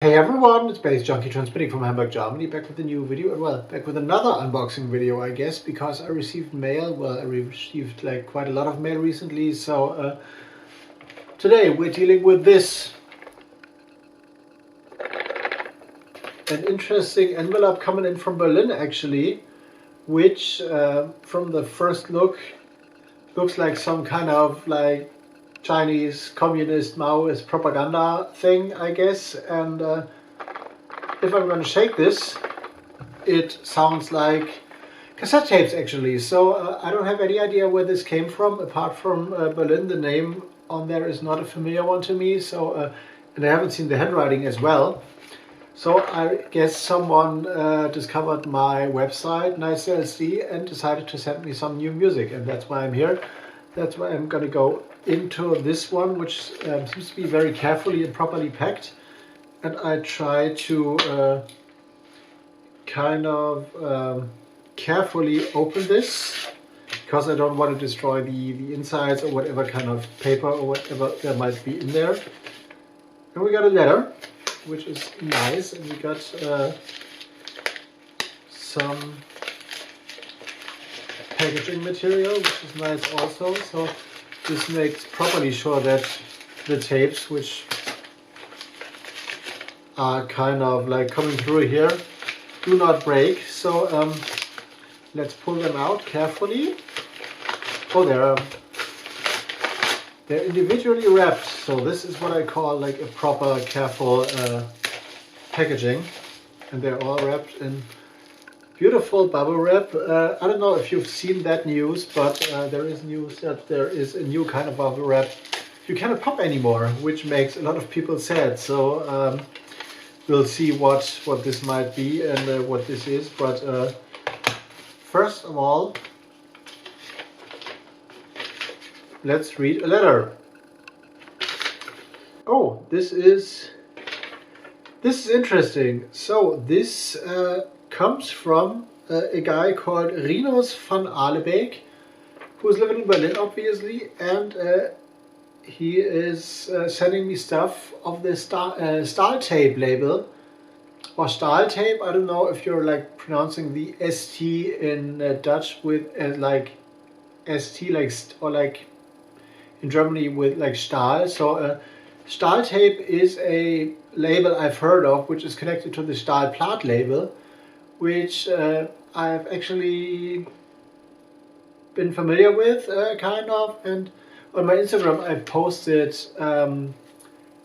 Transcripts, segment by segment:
Hey everyone, it's baze.djunkiii transmitting from Hamburg, Germany, back with a new video, well, back with another unboxing video, I guess, because I received mail. Well, I received like quite a lot of mail recently, so today we're dealing with this. An interesting envelope coming in from Berlin, actually, which from the first look looks like some kind of like Chinese communist Maoist propaganda thing, I guess, and if I'm going to shake this, it sounds like cassette tapes actually. So I don't have any idea where this came from, apart from Berlin. The name on there is not a familiar one to me, so and I haven't seen the handwriting as well. So I guess someone discovered my website, Nice LSD, and decided to send me some new music, and that's why I'm here. That's why I'm going to go into this one, which seems to be very carefully and properly packed. And I try to kind of carefully open this, because I don't want to destroy the insides or whatever kind of paper or whatever there might be in there. And we got a letter, which is nice, and we got some packaging material, which is nice also. So this makes properly sure that the tapes, which are kind of like coming through here, do not break. So let's pull them out carefully. Oh, they're individually wrapped. So this is what I call like a proper careful packaging, and they're all wrapped in beautiful bubble wrap. I don't know if you've seen that news, but there is news that there is a new kind of bubble wrap you cannot pop anymore, which makes a lot of people sad. So we'll see what this might be and what this is. But first of all, let's read a letter. Oh, this is interesting. So this comes from a guy called Rinus van Alebeek, who's living in Berlin, obviously, and he is sending me stuff of the staaltape label, or staaltape. I don't know if you're like pronouncing the ST in Dutch with like ST, like or like in Germany with like Stahl. So staaltape is a label I've heard of, which is connected to the Stahlplaat label, which I've actually been familiar with, kind of. And on my Instagram I posted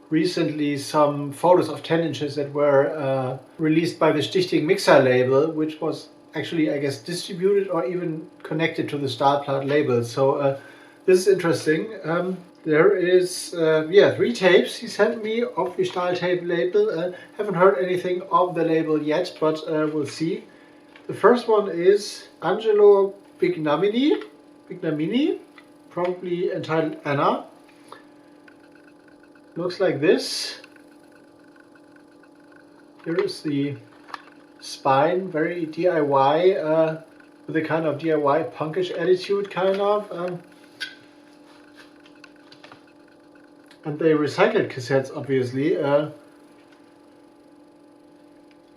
recently some photos of 10 inches that were released by the Stichting Mixer label, which was actually, I guess, distributed or even connected to the Stahlplaat label. So this is interesting. There is 3 tapes he sent me of the staaltape label. Haven't heard anything of the label yet, but we'll see. The first one is Angelo Bignamini, probably entitled Anna. Looks like this. Here is the spine, very DIY, with a kind of DIY punkish attitude, kind of. And they recycled cassettes, obviously,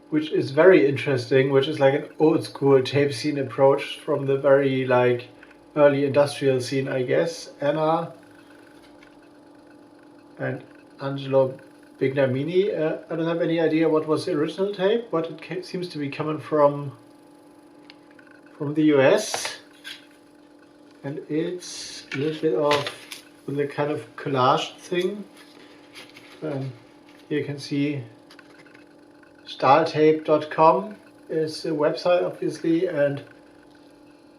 which is very interesting, which is like an old school tape scene approach from the very like early industrial scene, I guess. Anna and Angelo Bignamini. I don't have any idea what was the original tape, but it seems to be coming from the US, and it's a little bit of with a kind of collage thing. Here you can see staaltape.com is the website, obviously, and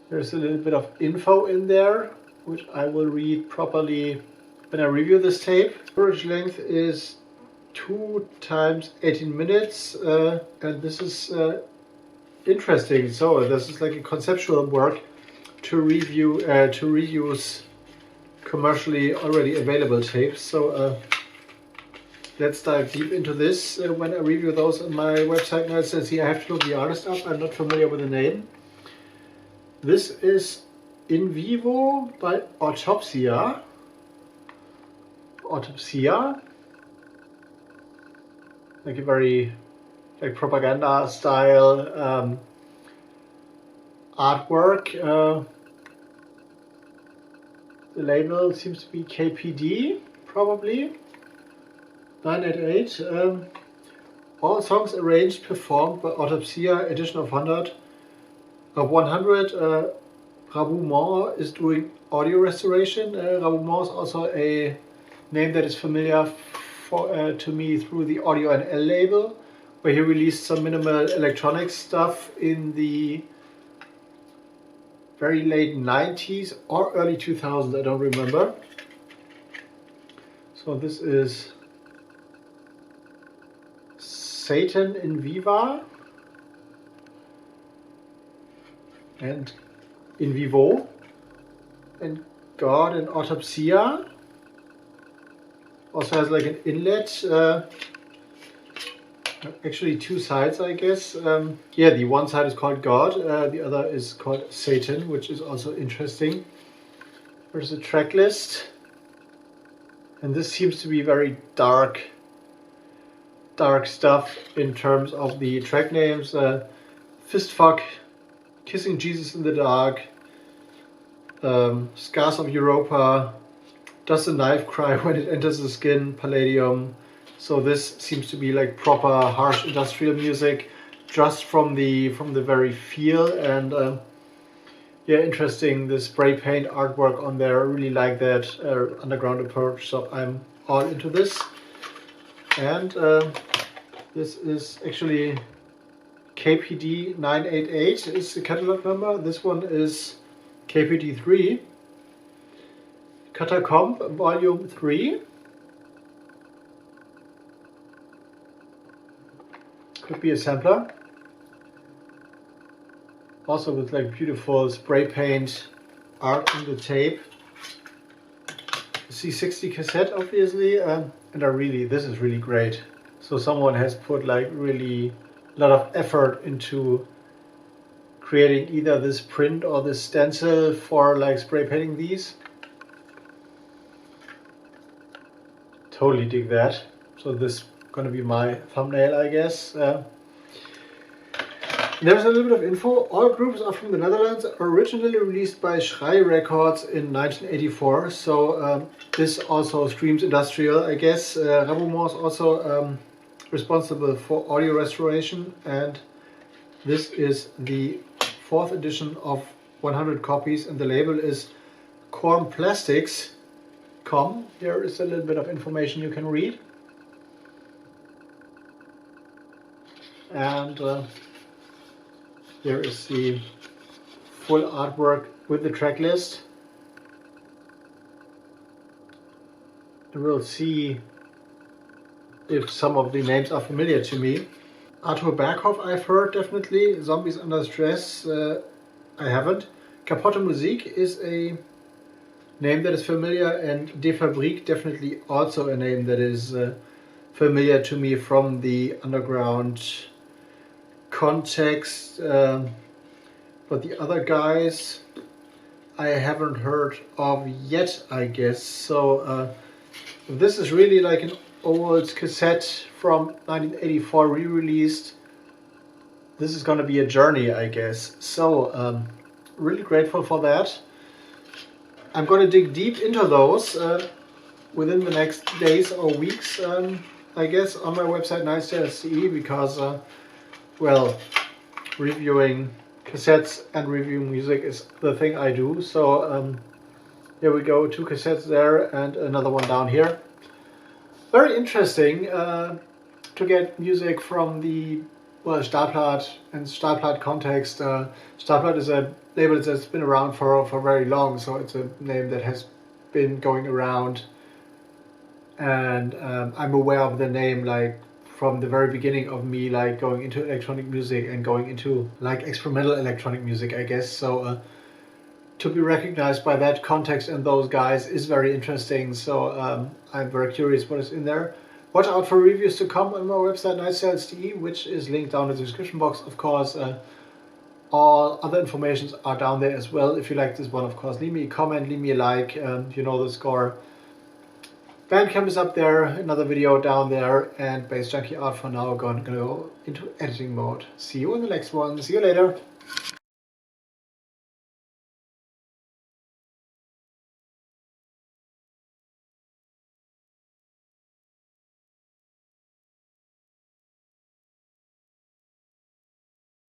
there's a little bit of info in there, which I will read properly when I review this tape. Storage length is 2 × 18 minutes, and this is interesting. So this is like a conceptual work to review, to reuse commercially already available tapes. So let's dive deep into this. When I review those on my website, now it says here I have to look the artist up. I'm not familiar with the name. This is In Vivo by Autopsia. like a very like propaganda style artwork. The label seems to be KPD, probably 988. All songs arranged, performed by Autopsia, edition of 100. Of 100, Raboulement is doing audio restoration. Raboulement is also a name that is familiar to me through the Audio NL label, where he released some minimal electronic stuff in the very late 90s or early 2000s, I don't remember. So this is Satan in Viva and In Vivo and God in Autopsia. Also has like an inlet, actually two sides, I guess. Yeah, the one side is called God, the other is called Satan, which is also interesting. There's a track list, and this seems to be very dark stuff in terms of the track names. Fistfuck, Kissing Jesus in the Dark, Scars of Europa, Does the Knife Cry When It Enters the Skin, Palladium. So this seems to be like proper harsh industrial music, just from the very feel. And yeah, interesting, the spray paint artwork on there. I really like that underground approach, so I'm all into this. And this is actually KPD 988 is the catalog number. This one is KPD 3. Catacomb Volume 3. Could be a sampler. Also with like beautiful spray paint art on the tape. C60 cassette, obviously, and this is really great. So someone has put like really a lot of effort into creating either this print or this stencil for like spray painting these. Totally dig that. So this is gonna be my thumbnail, I guess. There's a little bit of info. All groups are from the Netherlands, originally released by Schrei Records in 1984. So this also streams industrial, I guess. Raboulement is also responsible for audio restoration, and this is the 4th edition of 100 copies, and the label is Korm Plastics. Here is a little bit of information you can read. And here is the full artwork with the track list. We'll see if some of the names are familiar to me. Arthur Berghoff I've heard, definitely. Zombies Under Stress I haven't. Kapotte Musik is a name that is familiar, and De Fabrique definitely also a name that is familiar to me from the underground context, but the other guys I haven't heard of yet, I guess. So this is really like an old cassette from 1984 re-released. This is going to be a journey, I guess. So really grateful for that. I'm going to dig deep into those within the next days or weeks, I guess, on my website MIXTAPE, because well, reviewing cassettes and reviewing music is the thing I do. So here we go, 2 cassettes there and another one down here. Very interesting to get music from the Stahlplatte and Stahlplatte context. Stahlplatte is a label that's been around for very long, so it's a name that has been going around, and I'm aware of the name like from the very beginning of me like going into electronic music and going into like experimental electronic music, I guess. So to be recognized by that context and those guys is very interesting. So I'm very curious what is in there. Watch out for reviews to come on my website MIXTAPE, which is linked down in the description box. Of course, all other informations are down there as well. If you like this one, of course, leave me a comment, leave me a like. You know the score. BANDCAMP is up there, another video down there, and BAZE.JUNKIii out for now. Gonna go into editing mode. See you in the next one. See you later.